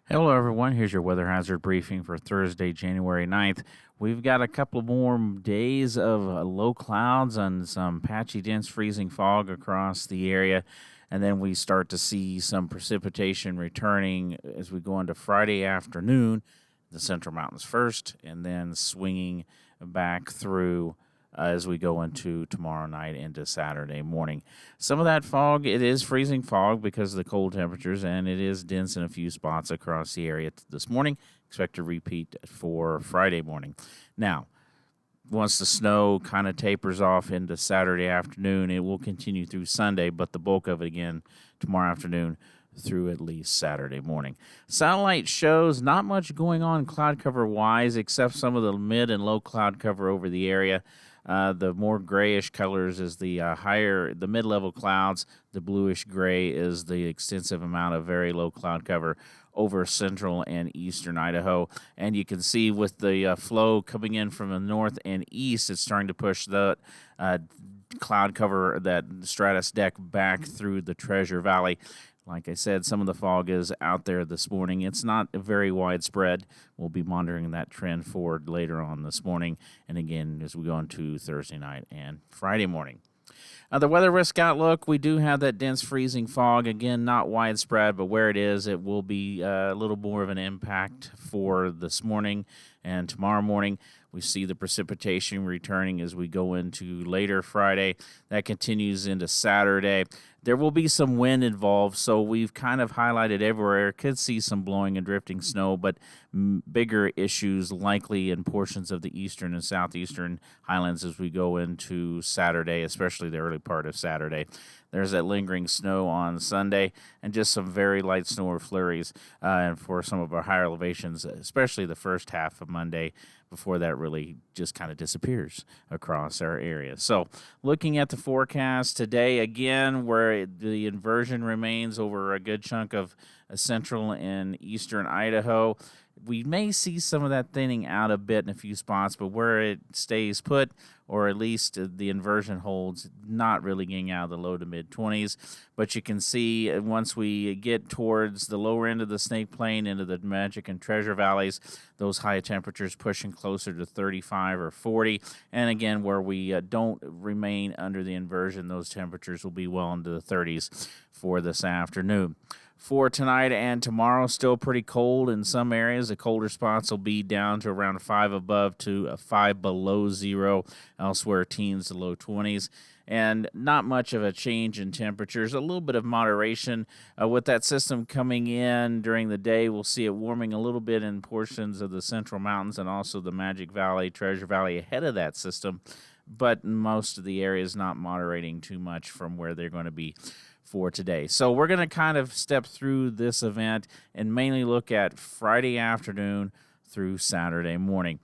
Hello, everyone. Here's your weather hazard briefing for Thursday, January 9th. We've got a couple more days of low clouds and some patchy, dense freezing fog across the area. And then we start to see some precipitation returning as we go into Friday afternoon, the Central Mountains first, and then swinging back through as we go into tomorrow night into Saturday morning. Some of that fog, it is freezing fog because of the cold temperatures, and it is dense in a few spots across the area this morning. Expect to repeat for Friday morning. Now, once the snow kind of tapers off into Saturday afternoon, it will continue through Sunday, but the bulk of it again tomorrow afternoon through at least Saturday morning. Satellite shows not much going on cloud cover wise, except some of the mid and low cloud cover over the area. The more grayish colors is the the mid-level clouds. The bluish gray is the extensive amount of very low cloud cover over central and eastern Idaho. And you can see with the flow coming in from the north and east, it's starting to push the cloud cover, that stratus deck, back through the Treasure Valley. Like I said, some of the fog is out there this morning. It's not very widespread. We'll be monitoring that trend forward later on this morning and again as we go into Thursday night and Friday morning. The weather risk outlook, we do have that dense freezing fog. Again, not widespread, but where it is, it will be a little more of an impact for this morning and tomorrow morning. We see the precipitation returning as we go into later Friday. That continues into Saturday. There will be some wind involved, so we've kind of highlighted everywhere. Could see some blowing and drifting snow, but bigger issues likely in portions of the eastern and southeastern highlands as we go into Saturday, especially the early part of Saturday. There's that lingering snow on Sunday and just some very light snow or flurries and for some of our higher elevations, especially the first half of Monday, before that really just kind of disappears across our area. So looking at the forecast today, again, where the inversion remains over a good chunk of central and eastern Idaho, we may see some of that thinning out a bit in a few spots, but where it stays put, or at least the inversion holds, not really getting out of the low to mid 20s. But you can see once we get towards the lower end of the Snake Plain into the Magic and Treasure Valleys, those high temperatures pushing closer to 35 or 40. And again, where we don't remain under the inversion, those temperatures will be well into the 30s for this afternoon. For tonight and tomorrow, still pretty cold in some areas. The colder spots will be down to around 5 above to 5 below zero. Elsewhere, teens to low 20s. And not much of a change in temperatures. A little bit of moderation. With that system coming in during the day, we'll see it warming a little bit in portions of the Central Mountains and also the Magic Valley, Treasure Valley ahead of that system. But most of the areas not moderating too much from where they're going to be for today. So we're going to kind of step through this event and mainly look at Friday afternoon through Saturday morning.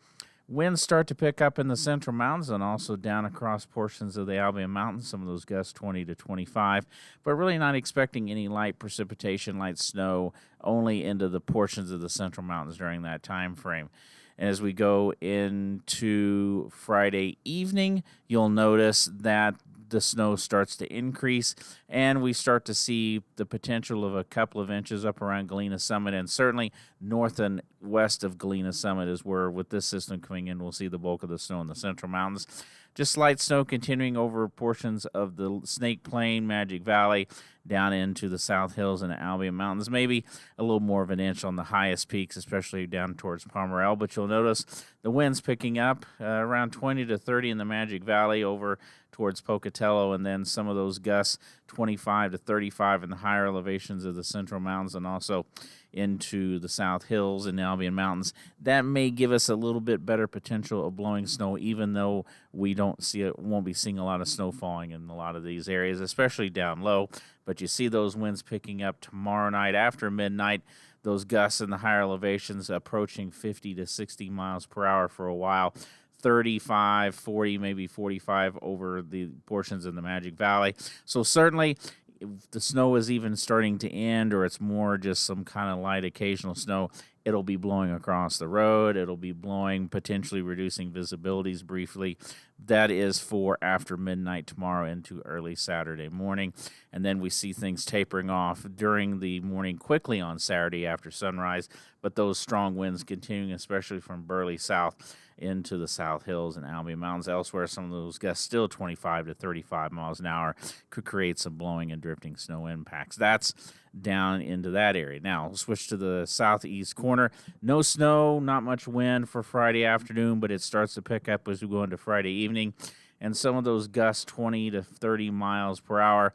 Winds start to pick up in the Central Mountains and also down across portions of the Albion Mountains, some of those gusts 20 to 25, but really not expecting any light precipitation, light snow, only into the portions of the Central Mountains during that time frame. As we go into Friday evening, you'll notice that the snow starts to increase, and we start to see the potential of a couple of inches up around Galena Summit, and certainly north and west of Galena Summit is where, with this system coming in, we'll see the bulk of the snow in the Central Mountains. Just light snow continuing over portions of the Snake Plain, Magic Valley, down into the South Hills and the Albion Mountains. Maybe a little more of an inch on the highest peaks, especially down towards Pomerelle. But you'll notice the winds picking up around 20 to 30 in the Magic Valley over towards Pocatello, and then some of those gusts 25 to 35 in the higher elevations of the Central Mountains and also into the South Hills and the Albion Mountains. That may give us a little bit better potential of blowing snow, even though we won't be seeing a lot of snow falling in a lot of these areas, especially down low. But you see those winds picking up tomorrow night after midnight, those gusts in the higher elevations approaching 50 to 60 miles per hour for a while. 35, 40, maybe 45 over the portions in the Magic Valley. So certainly, if the snow is even starting to end, or it's more just some kind of light occasional snow, It'll be blowing across the road. It'll be blowing, potentially reducing visibilities briefly. That is for after midnight tomorrow into early Saturday morning. And then we see things tapering off during the morning quickly on Saturday after sunrise. But those strong winds continuing, especially from Burley south into the South Hills and Albion Mountains. Elsewhere, some of those gusts still 25 to 35 miles an hour could create some blowing and drifting snow impacts. That's down into that area. Now, we'll switch to the southeast corner. No snow, not much wind for Friday afternoon, but it starts to pick up as we go into Friday evening. And some of those gusts 20 to 30 miles per hour.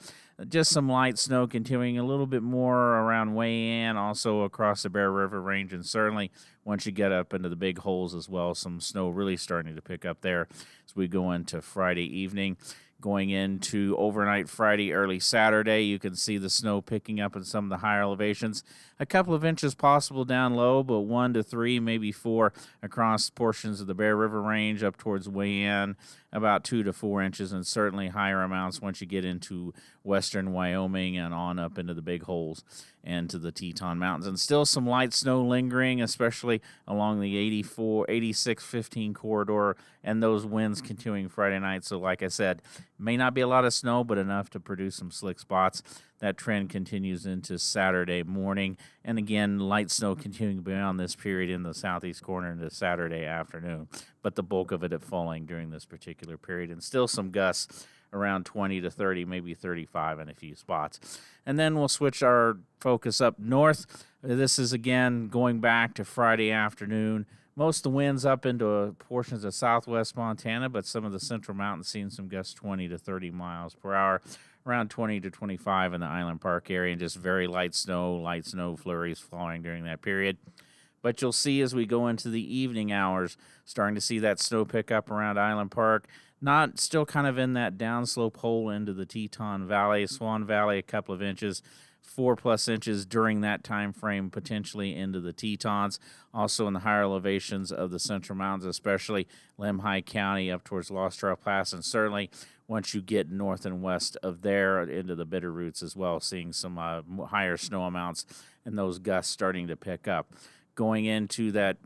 Just some light snow continuing, a little bit more around Wayne, also across the Bear River Range, and certainly once you get up into the big holes as well, some snow really starting to pick up there as we go into Friday evening. Going into overnight Friday, early Saturday, you can see the snow picking up in some of the higher elevations. A couple of inches possible down low, but 1 to 3, maybe 4 across portions of the Bear River Range up towards Wayne, about 2 to 4 inches, and certainly higher amounts once you get into western Wyoming and on up into the big holes and to the Teton Mountains. And still some light snow lingering, especially along the 86-15 corridor, and those winds continuing Friday night. So like I said, may not be a lot of snow, but enough to produce some slick spots. That trend continues into Saturday morning. And again, light snow continuing beyond this period in the southeast corner into Saturday afternoon. But the bulk of it falling during this particular period. And still some gusts around 20 to 30, maybe 35 in a few spots. And then we'll switch our focus up north. This is, again, going back to Friday afternoon. Most of the winds up into portions of southwest Montana, but some of the central mountains seeing some gusts 20 to 30 miles per hour, around 20 to 25 in the Island Park area, and just very light snow flurries falling during that period. But you'll see as we go into the evening hours, starting to see that snow pick up around Island Park. Not still kind of in that downslope hole into the Teton Valley, Swan Valley, a couple of inches, 4+ inches during that time frame, potentially into the Tetons. Also in the higher elevations of the Central Mountains, especially Lemhi County up towards Lost Trail Pass, and certainly once you get north and west of there into the Bitterroots as well, seeing some higher snow amounts and those gusts starting to pick up. Going into that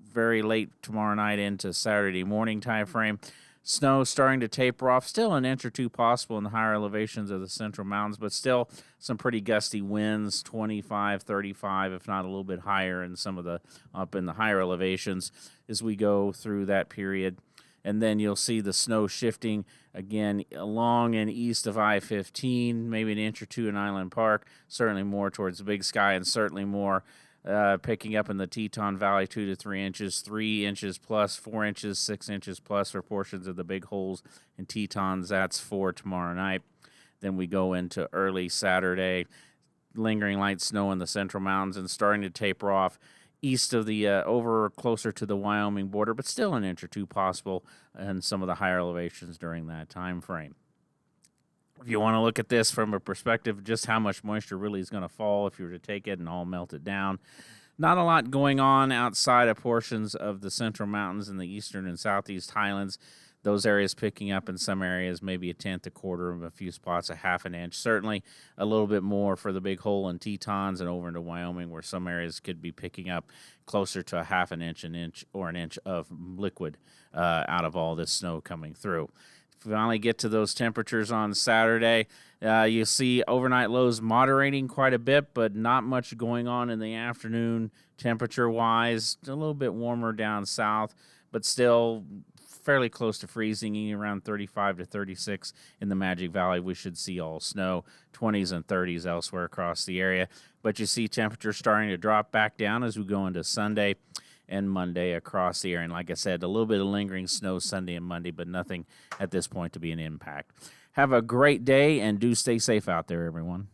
very late tomorrow night into Saturday morning time frame, snow starting to taper off, still an inch or two possible in the higher elevations of the Central Mountains, but still some pretty gusty winds, 25, 35, if not a little bit higher in some of the up in the higher elevations as we go through that period. And then you'll see the snow shifting again along and east of I-15, maybe an inch or two in Island Park, certainly more towards the Big Sky, and certainly more picking up in the Teton Valley, 2 to 3 inches, 3 inches plus, 4 inches, 6 inches plus for portions of the big holes in Tetons. That's for tomorrow night. Then we go into early Saturday, lingering light snow in the Central Mountains and starting to taper off east of the over closer to the Wyoming border, but still an inch or two possible in some of the higher elevations during that time frame. If you want to look at this from a perspective of just how much moisture really is going to fall if you were to take it and all melt it down, not a lot going on outside of portions of the Central Mountains and the eastern and southeast highlands. Those areas picking up in some areas, maybe a tenth, a quarter of a few spots, a half an inch. Certainly a little bit more for the big hole in Tetons and over into Wyoming, where some areas could be picking up closer to a half an inch, or an inch of liquid out of all this snow coming through. If we finally get to those temperatures on Saturday, you see overnight lows moderating quite a bit, but not much going on in the afternoon temperature-wise. A little bit warmer down south, but still fairly close to freezing, around 35 to 36 in the Magic Valley. We should see all snow, 20s and 30s elsewhere across the area. But you see temperatures starting to drop back down as we go into Sunday and Monday across the area. And like I said, a little bit of lingering snow Sunday and Monday, but nothing at this point to be an impact. Have a great day, and do stay safe out there, everyone.